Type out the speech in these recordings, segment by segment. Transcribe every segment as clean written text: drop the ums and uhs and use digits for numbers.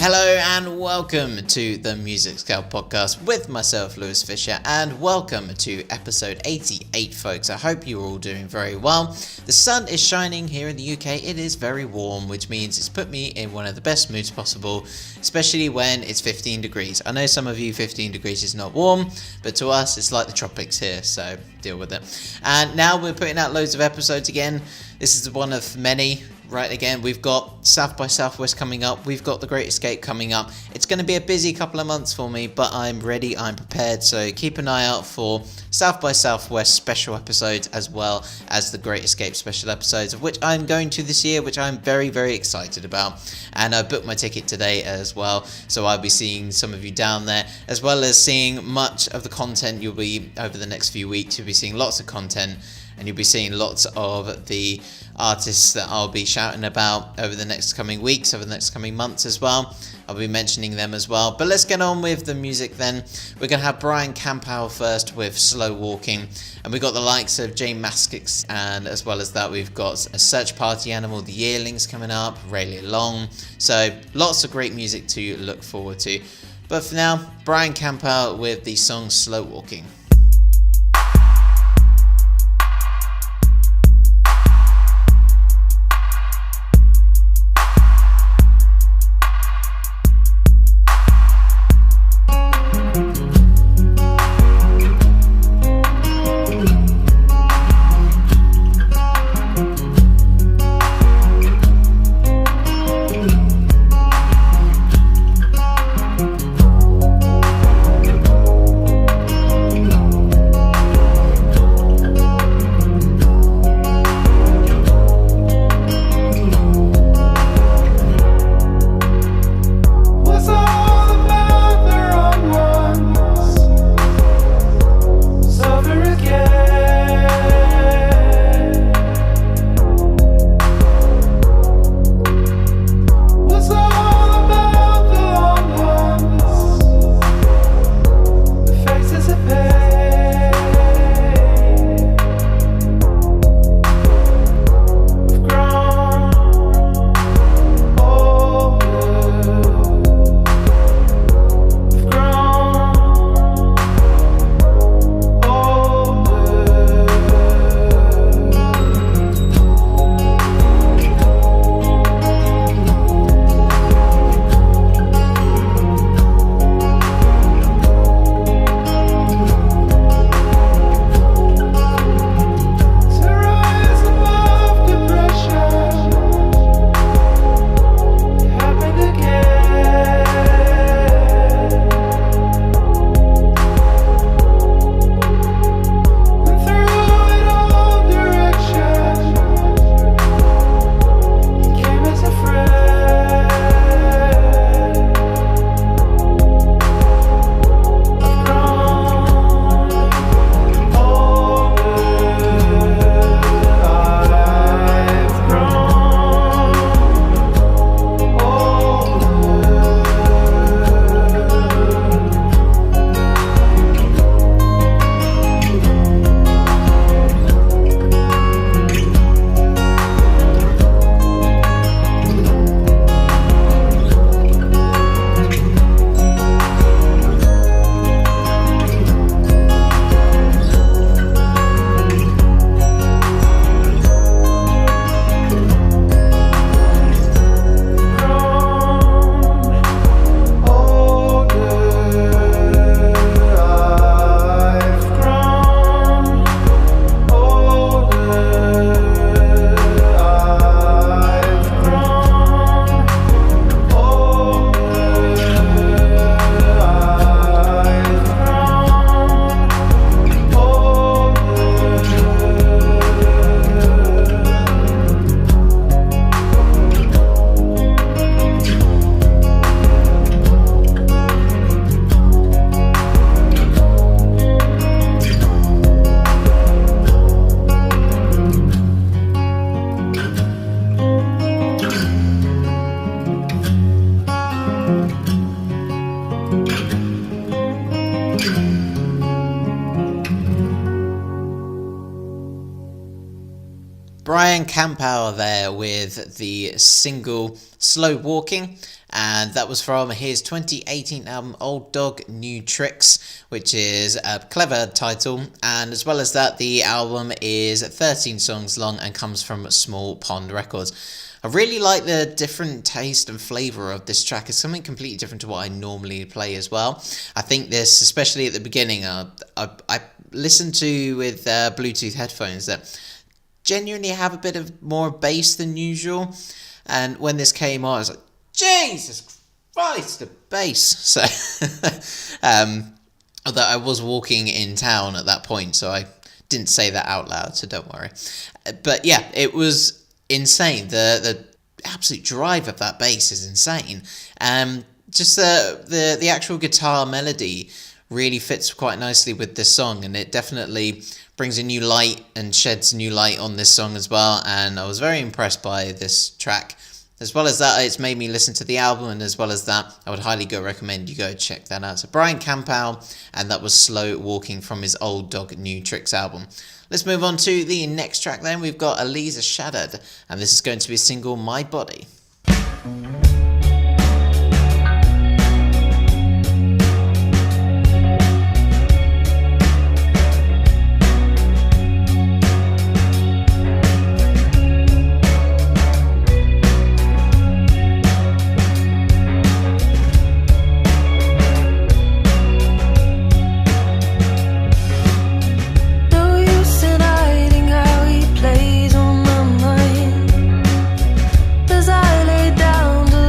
Hello and welcome to the Music Scout Podcast with myself, Lewis Fisher, and welcome to episode 88, folks. I hope you're all doing very well. The sun is shining here in the UK. It is very warm, which means it's put me in one of the best moods possible, especially when it's 15 degrees. I know some of you 15 degrees is not warm, but to us it's like the tropics here, so deal with it. And now we're putting out loads of episodes again. This is one of many. Right, again, we've got South by Southwest coming up, we've got The Great Escape coming up. It's going to be a busy couple of months for me, but I'm ready, I'm prepared, so keep an eye out for South by Southwest special episodes as well as The Great Escape special episodes, of which I'm going to this year, which I'm very, very excited about. And I booked my ticket today as well, so I'll be seeing some of you down there, as well as seeing much of the content you'll be, over the next few weeks, you'll be seeing lots of content, and you'll be seeing lots of the artists that I'll be shouting about over the next coming weeks, over the next coming months as well. I'll be mentioning them as well. But let's get on with the music then. We're going to have Brian Campeau first with Slow Walking. And we've got the likes of Jay Maskix, and as well as that we've got a Search Party Animal, the Yearlings coming up, Rayleigh Long. So lots of great music to look forward to. But for now, Brian Campeau with the song Slow Walking. Brian Campeau there with the single Slow Walking, and that was from his 2018 album Old Dog New Tricks, which is a clever title, and as well as that, the album is 13 songs long and comes from Small Pond Records. I really like the different taste and flavour of this track. It's something completely different to what I normally play as well. I think this, especially at the beginning, I listened to with Bluetooth headphones that genuinely have a bit of more bass than usual, and when this came on I was like, Jesus Christ, the bass. So although I was walking in town at that point, so I didn't say that out loud, so don't worry. But yeah, it was insane. The absolute drive of that bass is insane. Just the actual guitar melody really fits quite nicely with this song, and it definitely brings a new light and sheds new light on this song as well, and I was very impressed by this track. As well as that, it's made me listen to the album, and as well as that, I would highly recommend you go check that out. So Brian Campeau, and that was Slow Walking from his Old Dog New Tricks album. Let's move on to the next track then. We've got Eliza Shaddad, and this is going to be a single, My Body. As I lay down to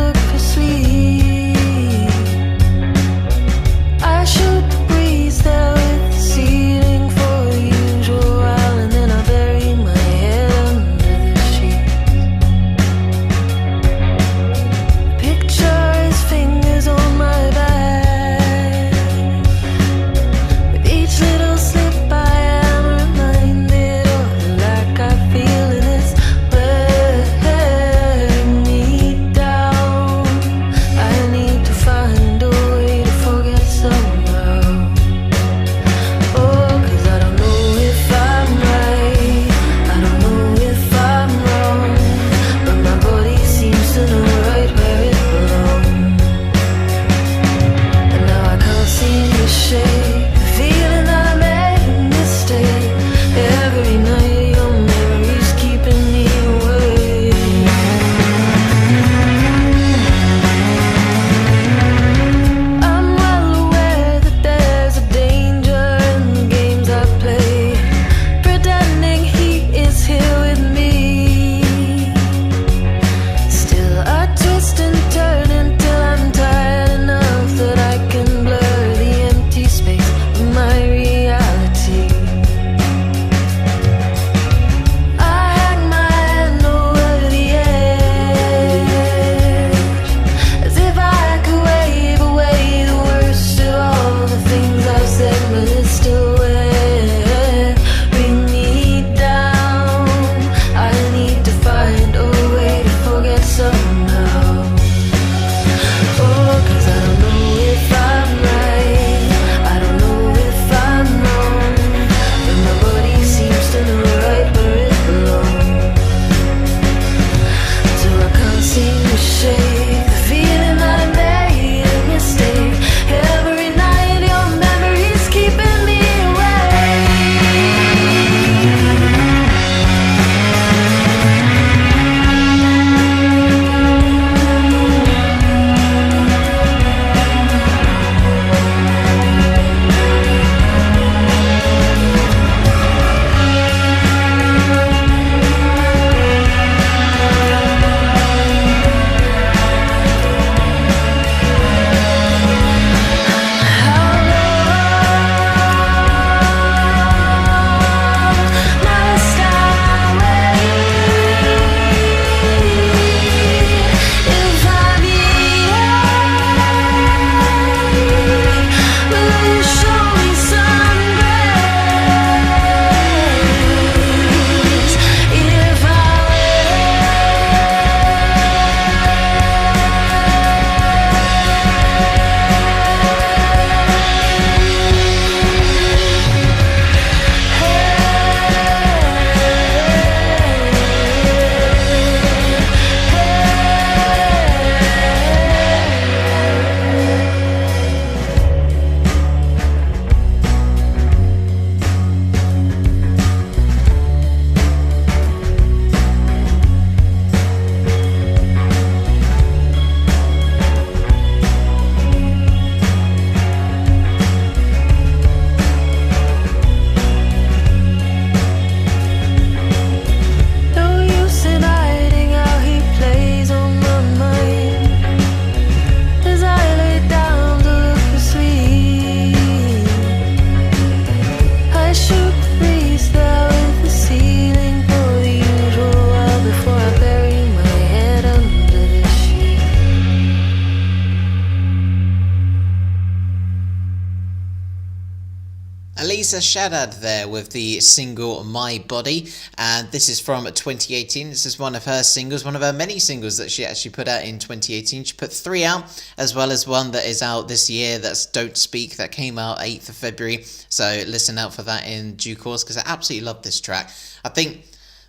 Eliza Shaddad there with the single My Body, and this is from 2018. This is one of her singles, one of her many singles that she actually put out in 2018. She put 3 out, as well as one that is out this year, that's Don't Speak, that came out 8th of February, so listen out for that in due course, because I absolutely love this track. I think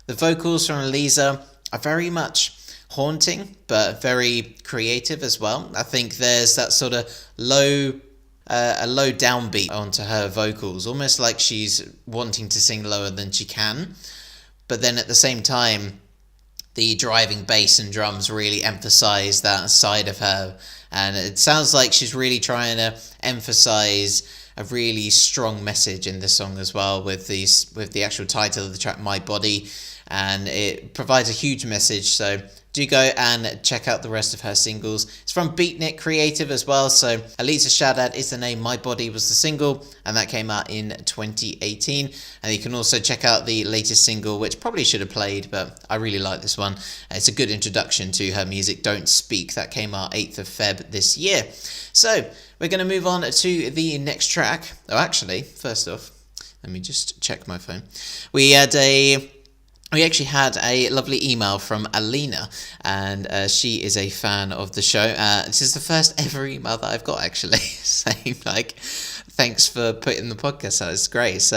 the vocals from Eliza are very much haunting, but very creative as well. I think there's that sort of a low downbeat onto her vocals, almost like she's wanting to sing lower than she can, but then at the same time the driving bass and drums really emphasize that side of her, and it sounds like she's really trying to emphasize a really strong message in this song as well, with the actual title of the track, My Body, and it provides a huge message. So do go and check out the rest of her singles. It's from Beatnik Creative as well. So Eliza Shaddad is the name, My Body was the single, and that came out in 2018. And you can also check out the latest single, which probably should have played, but I really like this one. It's a good introduction to her music, Don't Speak. That came out 8th of Feb this year. So we're going to move on to the next track. Oh, actually, first off, let me just check my phone. We actually had a lovely email from Alina, and she is a fan of the show. This is the first ever email that I've got, actually, saying, like, thanks for putting the podcast out. It's great. So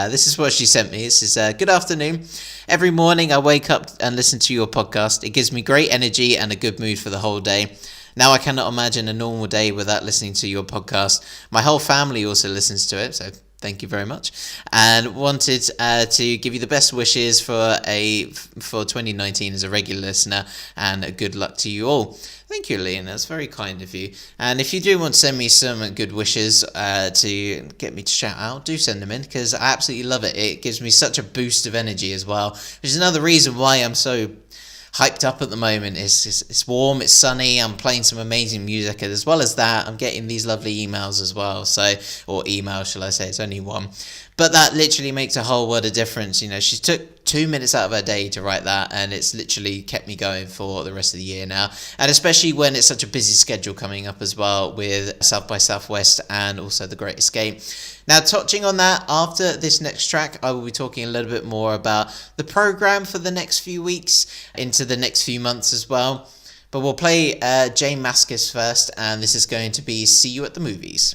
this is what she sent me. This is, good afternoon. Every morning I wake up and listen to your podcast. It gives me great energy and a good mood for the whole day. Now I cannot imagine a normal day without listening to your podcast. My whole family also listens to it, so thank you very much, and wanted to give you the best wishes for 2019 as a regular listener, and good luck to you all. Thank you, Liam. That's very kind of you. And if you do want to send me some good wishes to get me to shout out, do send them in, because I absolutely love it. It gives me such a boost of energy as well, which is another reason why I'm so hyped up at the moment. It's warm, it's sunny, I'm playing some amazing music, and as well as that I'm getting these lovely emails as well, or email shall I say, it's only one, but that literally makes a whole world of difference. You know, she took 2 minutes out of her day to write that, and it's literally kept me going for the rest of the year now, and especially when it's such a busy schedule coming up as well with South by Southwest and also The Great Escape. Now, touching on that, after this next track, I will be talking a little bit more about the program for the next few weeks, into the next few months as well. But we'll play Jane Mascis first, and this is going to be See You at the Movies.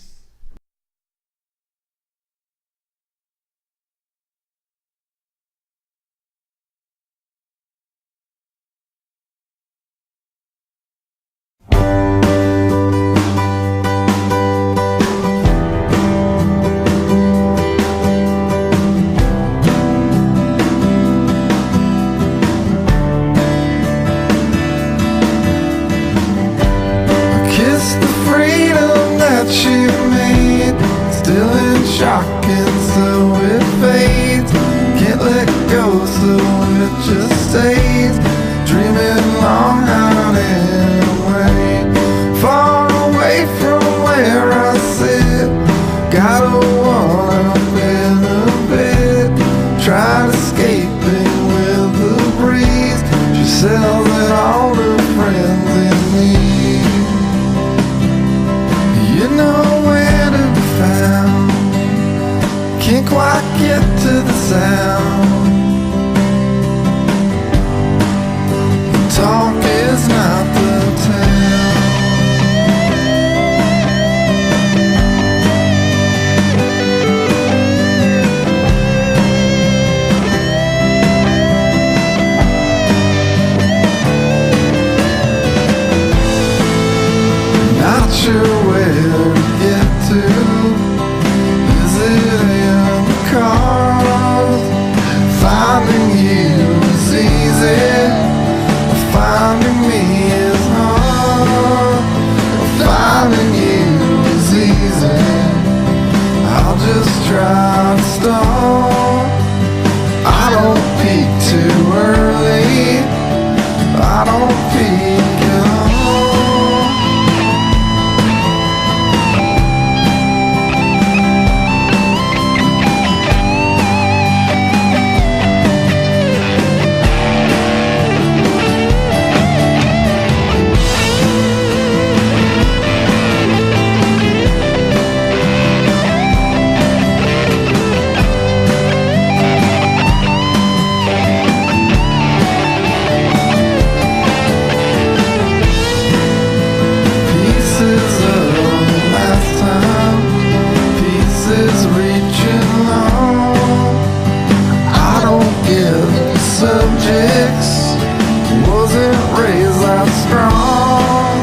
strong.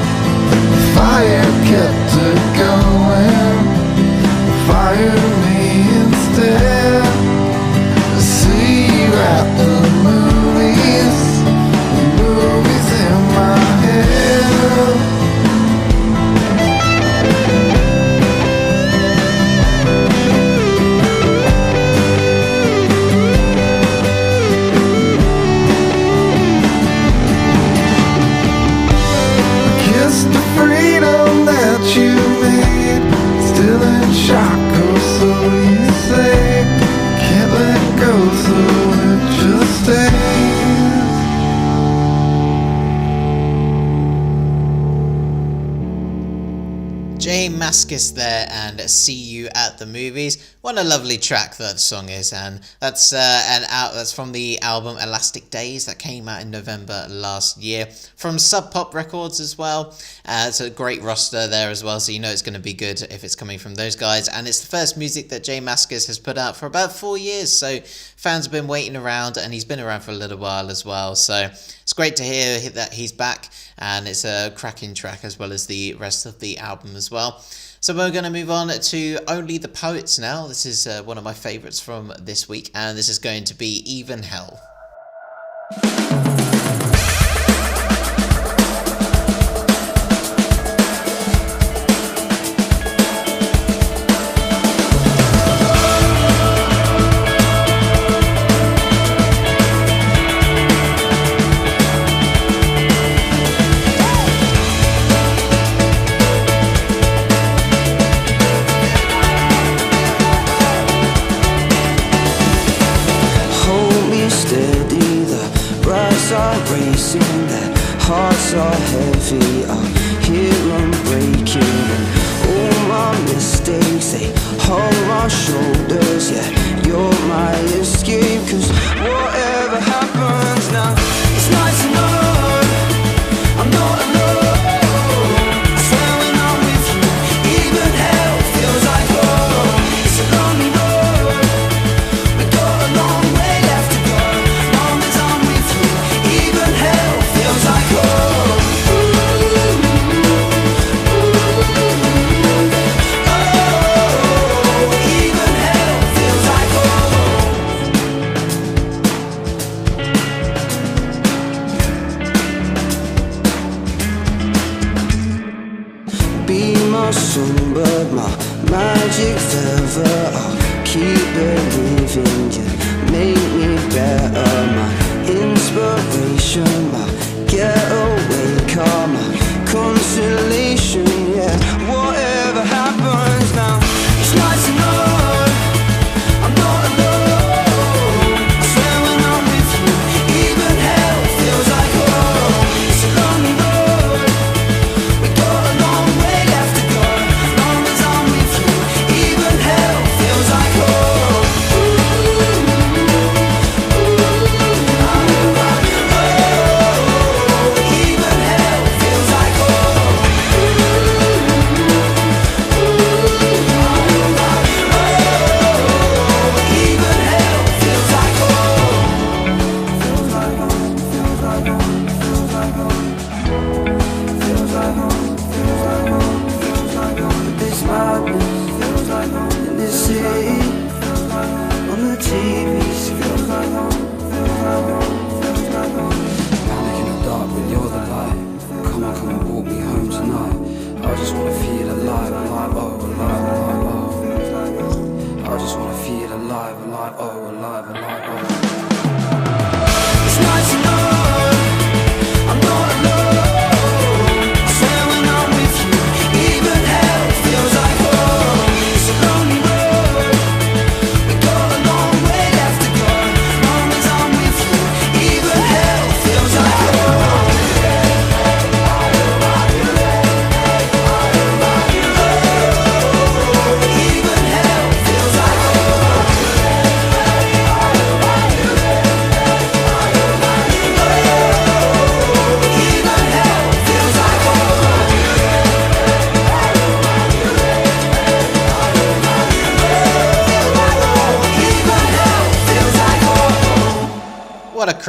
Fire kept it going. Fire me instead. See you at the movies. The movies in my head. Kiss the freedom that you made. Still in shock, or so you say. Can't let go, so it just stays. J Mascis there, and See You at the Movies. What a lovely track that song is, and that's that's from the album Elastic Days that came out in November last year from Sub Pop Records as well. It's a great roster there as well, so you know it's going to be good if it's coming from those guys. And it's the first music that J Mascis has put out for about 4 years, so fans have been waiting around, and he's been around for a little while as well. So it's great to hear that he's back, and it's a cracking track as well as the rest of the album as well. So we're going to move on to Only the Poets now. This is one of my favourites from this week, and this is going to be Even Hell. Hearts are heavy, I hear them breaking, and all my mistakes, they hold my shoulders. Yeah, you're my escape, 'cause whatever happens now, it's nice to know I'm not alone. I swear when I'm with you, even hell feels like home. It's a lonely road, we got a long way left to go. Long as I'm with you, even hell feels like home. Even hell feels like home. Be my songbird, my magic feather. I'll keep believing you make me better. My inspiration, my getaway car, my consolation. Yeah, whatever happens now, it's nice to know I'm not alone. I swear when I'm with you, even hell feels like home. It's a lonely road, we got a long way left to go. Long as I'm with you, even hell feels like home. Even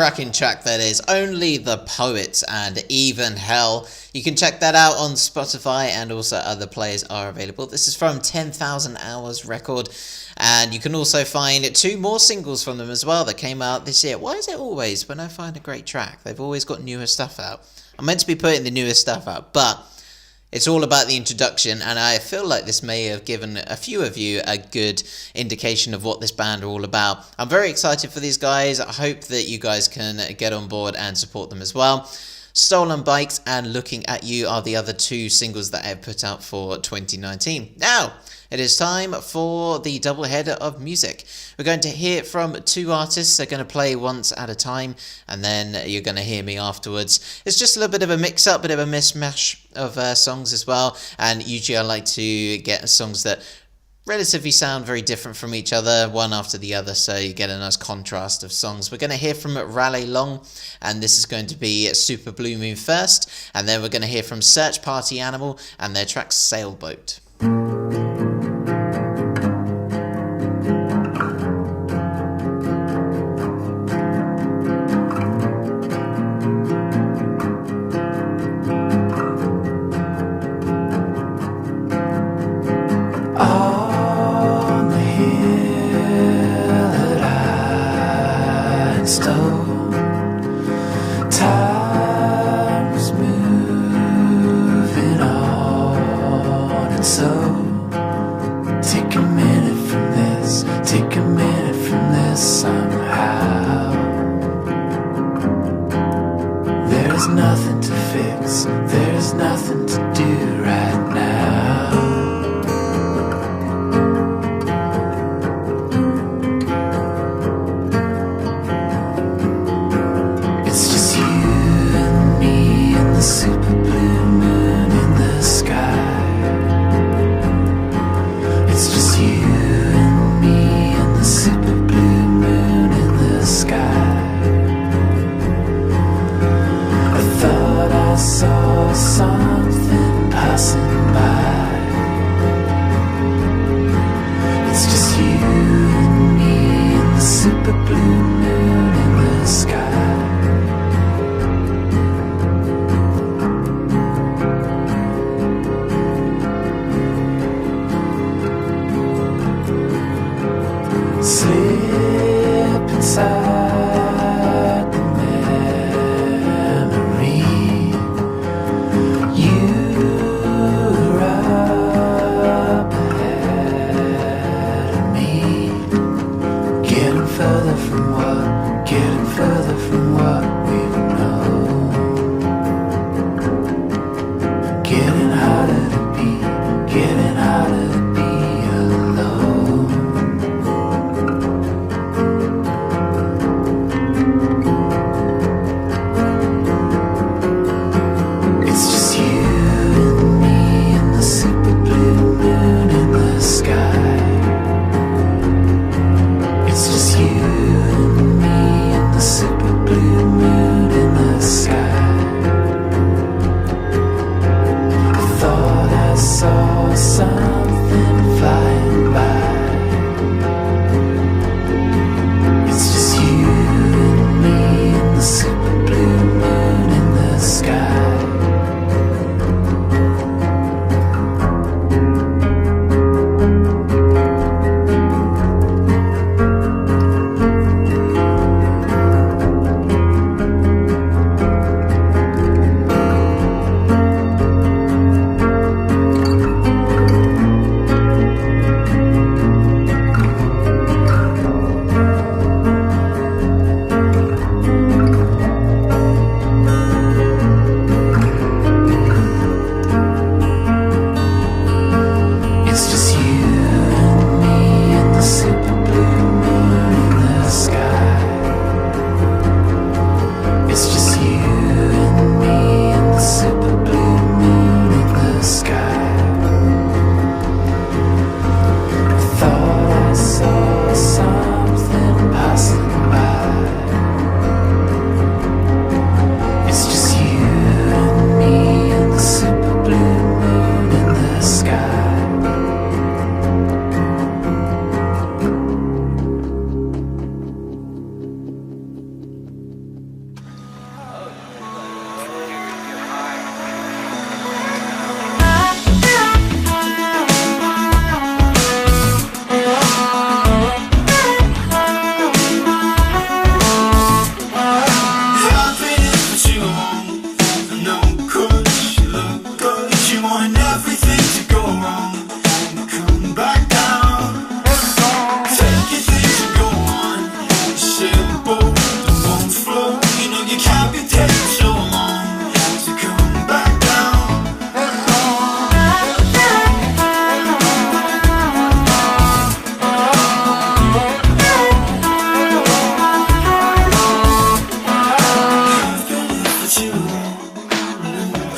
cracking track that is. Only the Poets and Even Hell. You can check that out on Spotify, and also other players are available. This is from 10,000 Hours record. And you can also find 2 more singles from them as well that came out this year. Why is it always when I find a great track, they've always got newer stuff out? I'm meant to be putting the newest stuff out, but it's all about the introduction, and I feel like this may have given a few of you a good indication of what this band are all about. I'm very excited for these guys. I hope that you guys can get on board and support them as well. Stolen Bikes and Looking at You are the other 2 singles that I have put out for 2019. Now, it is time for the double header of music. We're going to hear from 2 artists. They're going to play once at a time, and then you're going to hear me afterwards. It's just a little bit of a mix-up, bit of a mishmash of songs as well, and usually I like to get songs that relatively sound very different from each other, one after the other, so you get a nice contrast of songs. We're going to hear from Raleigh Long, and this is going to be Super Blue Moon first, and then we're going to hear from Search Party Animal and their track Sailboat.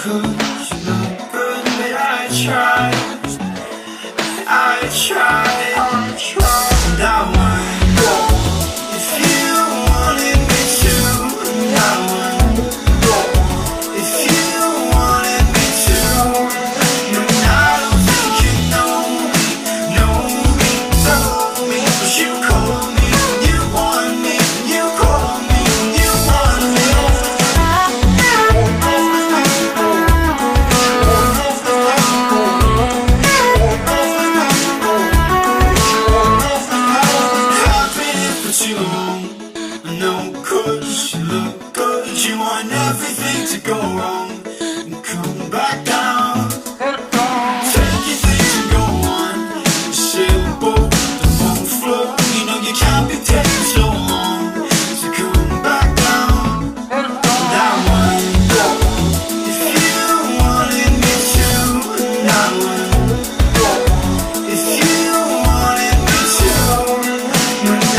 'cause you look good, but I tried. And I wonder if you wanted me to. And I wonder if you wanted me to. And I don't think you know me, told me, but you called me, you want me, you called me, you want me. Too long, no, 'cause you look good. You want everything to go wrong and come back down. Take your things and go on. Sailboat, the won't float. You know you can't be taking so long to come back down. And I wonder if you wanted me to. And I wonder if you wanted me to. And I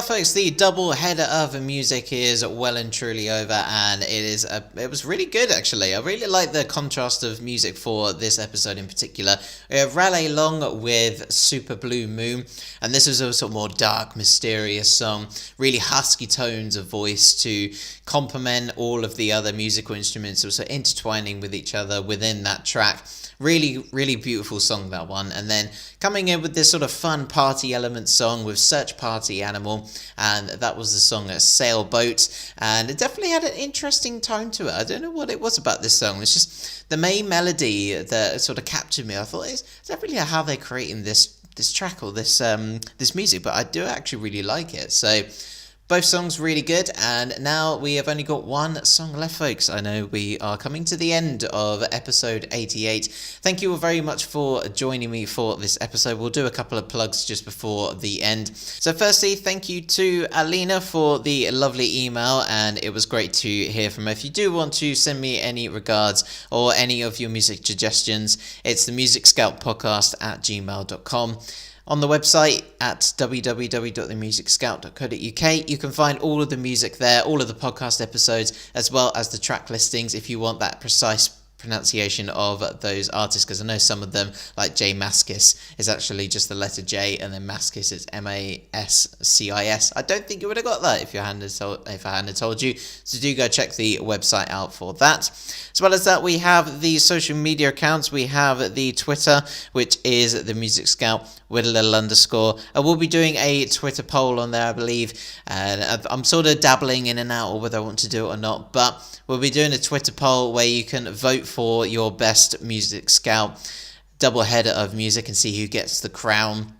folks, the double header of music is well and truly over, and it was really good actually. I really like the contrast of music for this episode in particular. We have Raleigh Long with Super Blue Moon, and this is a sort of more dark, mysterious song, really husky tones of voice to complement all of the other musical instruments, also intertwining with each other within that track. Really, really beautiful song, that one. And then coming in with this sort of fun party element song with Search Party Animal, and that was the song Sailboat, and it definitely had an interesting tone to it. I don't know what it was about this song. It's just the main melody that sort of captured me. I thought it's definitely how they're creating this track or this music, but I do actually really like it. So both songs really good, and now we have only got one song left, folks. I know we are coming to the end of episode 88. Thank you all very much for joining me for this episode. We'll do a couple of plugs just before the end. So firstly, thank you to Alina for the lovely email, and it was great to hear from her. If you do want to send me any regards or any of your music suggestions, it's themusicscoutpodcast@gmail.com. On the website at www.themusicscout.co.uk, you can find all of the music there, all of the podcast episodes, as well as the track listings if you want that precise pronunciation of those artists, because I know some of them, like J Mascis, is actually just the letter J, and then Mascis is Mascis. I don't think you would have got that if I hadn't told you, so do go check the website out for that. As well as that, we have the social media accounts. We have the Twitter, which is the Music Scout with a little underscore. I will be doing a Twitter poll on there, I believe, and I'm sort of dabbling in and out of whether I want to do it or not, but we'll be doing a Twitter poll where you can vote for your best Music Scout double header of music and see who gets the crown.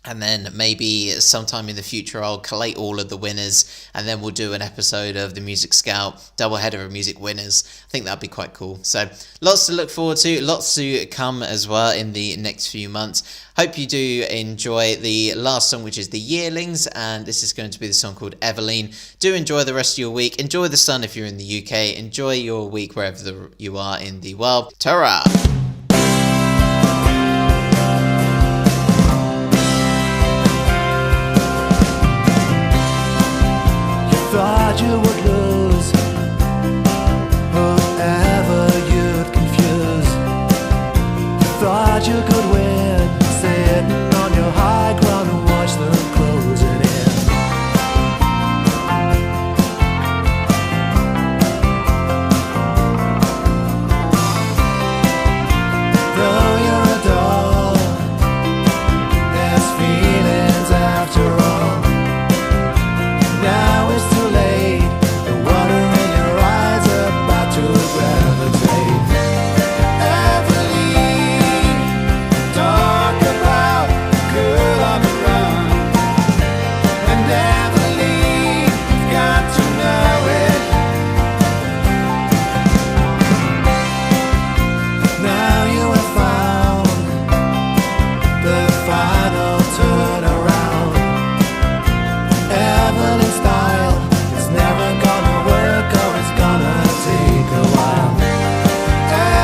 And then maybe sometime in the future I'll collate all of the winners, and then we'll do an episode of the Music Scout doubleheader of music winners. I think that'd be quite cool. So lots to look forward to, lots to come as well in the next few months. Hope you do enjoy the last song, which is the Yearlings, and this is going to be the song called Eveline. Do enjoy the rest of your week. Enjoy the sun if you're in the UK. Enjoy your week wherever you are in the world. Ta-ra! thought you would lose whoever you'd confuse. You thought you could win, sitting on your high ground and watch them closing in. Though you're a doll, there's feelings after all. Now it's too late. The water in your eyes about to gravitate. Evelyn, talk about girl on the run. And Evelyn, you've got to know it. Now you have found the final turnaround. Evelyn's style is never gonna work, or it's gonna take a while.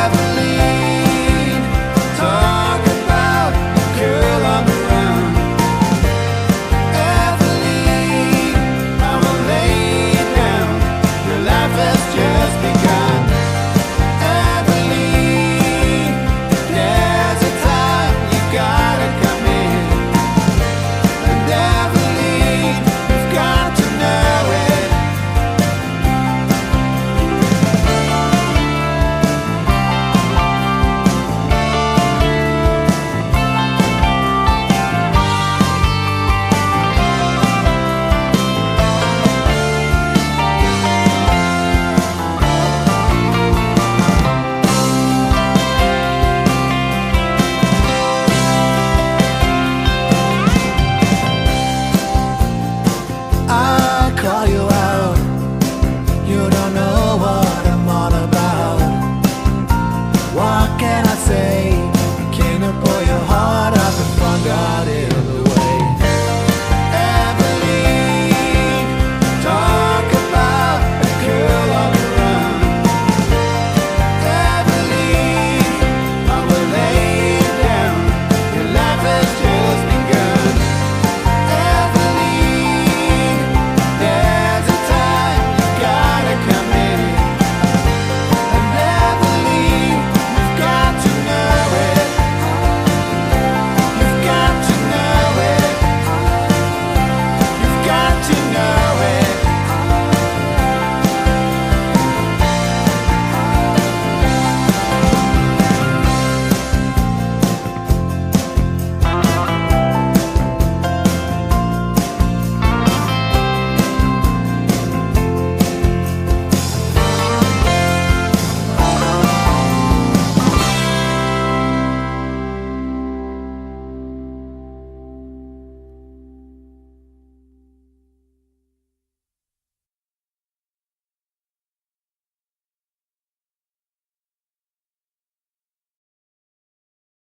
Evelyn, talk about a girl on the run. Evelyn, I will lay it down. Your life has just begun. Evelyn, there's a time you gotta come in. And Evelyn, you've got to know it. I call you